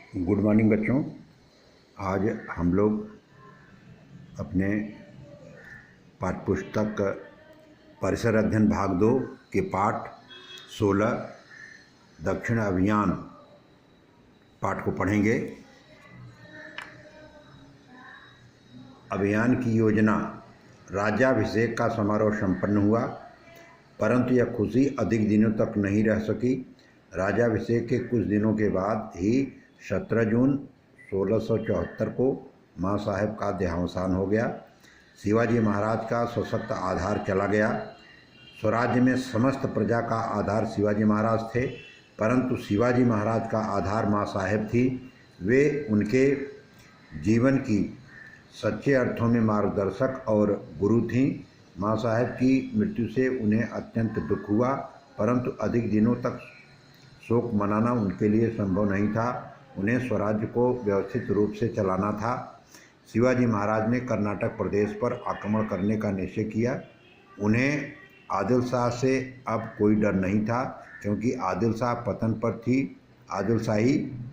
Good morning बच्चों। आज हम लोग अपने पाठ्यपुस्तक परिसर अध्ययन भाग 2 के पाठ 16 दक्षिण अभियान पाठ को पढ़ेंगे। अभियान की योजना। राज्याभिषेक का समारोह संपन्न हुआ, परंतु यह खुशी अधिक दिनों तक नहीं रह सकी। राज्याभिषेक के कुछ दिनों के बाद ही 17 जून 1674 को मां साहेब का देहावसान हो गया। शिवाजी महाराज का सशक्त आधार चला गया। स्वराज्य में समस्त प्रजा का आधार शिवाजी महाराज थे, परंतु शिवाजी महाराज का आधार मां साहेब थी। वे उनके जीवन की सच्चे अर्थों में मार्गदर्शक और गुरु थीं। मां साहेब की मृत्यु से उन्हें अत्यंत दुख हुआ, परंतु अधिक दिनों तक शोक मनाना उनके लिए संभव नहीं था। उन्हें स्वराज्य को व्यवस्थित रूप से चलाना था। शिवाजी महाराज ने कर्नाटक प्रदेश पर आक्रमण करने का निश्चय किया। उन्हें आदिल शाह से अब कोई डर नहीं था, क्योंकि आदिल शाही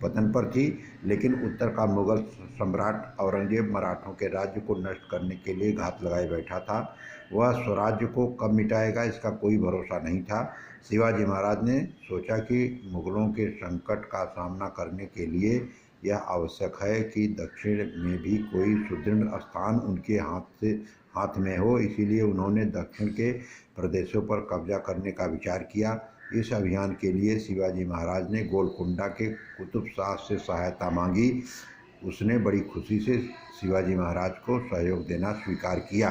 पतन पर थी, लेकिन उत्तर का मुगल सम्राट औरंगजेब मराठों के राज्य को नष्ट करने के लिए घात लगाए बैठा था। वह स्वराज्य को कब मिटाएगा, इसका कोई भरोसा नहीं था। शिवाजी महाराज ने सोचा कि मुगलों के संकट का सामना करने के लिए यह आवश्यक है कि दक्षिण में भी कोई सुदृढ़ स्थान उनके हाथ में हो। इसीलिए उन्होंने दक्षिण के प्रदेशों पर कब्जा करने का विचार किया। इस अभियान के लिए शिवाजी महाराज ने गोलकुंडा के कुतुब शाह से सहायता मांगी। उसने बड़ी खुशी से शिवाजी महाराज को सहयोग देना स्वीकार किया।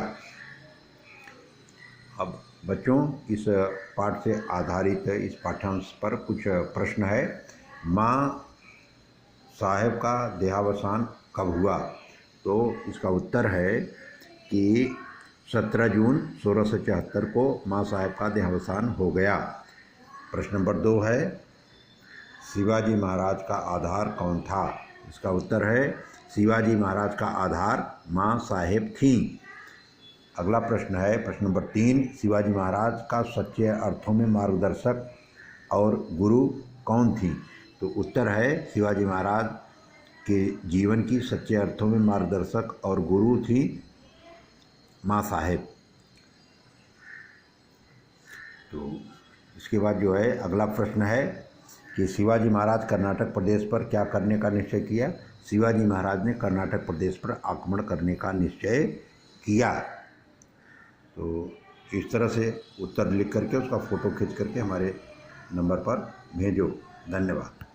अब बच्चों, इस पाठ से आधारित इस पाठ्यांश पर कुछ प्रश्न है। मां साहेब का देहावसान कब हुआ? तो इसका उत्तर है कि 17 जून 1674 को मां साहेब का देहावसान हो गया। प्रश्न नंबर 2 है, शिवाजी महाराज का आधार कौन था? इसका उत्तर है शिवाजी महाराज का आधार मां साहेब थी। अगला प्रश्न है, प्रश्न नंबर 3, शिवाजी महाराज का सच्चे अर्थों में मार्गदर्शक और गुरु कौन थी? तो उत्तर है शिवाजी महाराज के जीवन की सच्चे अर्थों में मार्गदर्शक और गुरु थी मां साहेब। तो इसके बाद जो है अगला प्रश्न है कि शिवाजी महाराज कर्नाटक प्रदेश पर क्या करने का निश्चय किया? शिवाजी महाराज ने कर्नाटक प्रदेश पर आक्रमण करने का निश्चय किया। तो इस तरह से उत्तर लिख करके उसका फ़ोटो खींच करके हमारे नंबर पर भेजो। धन्यवाद।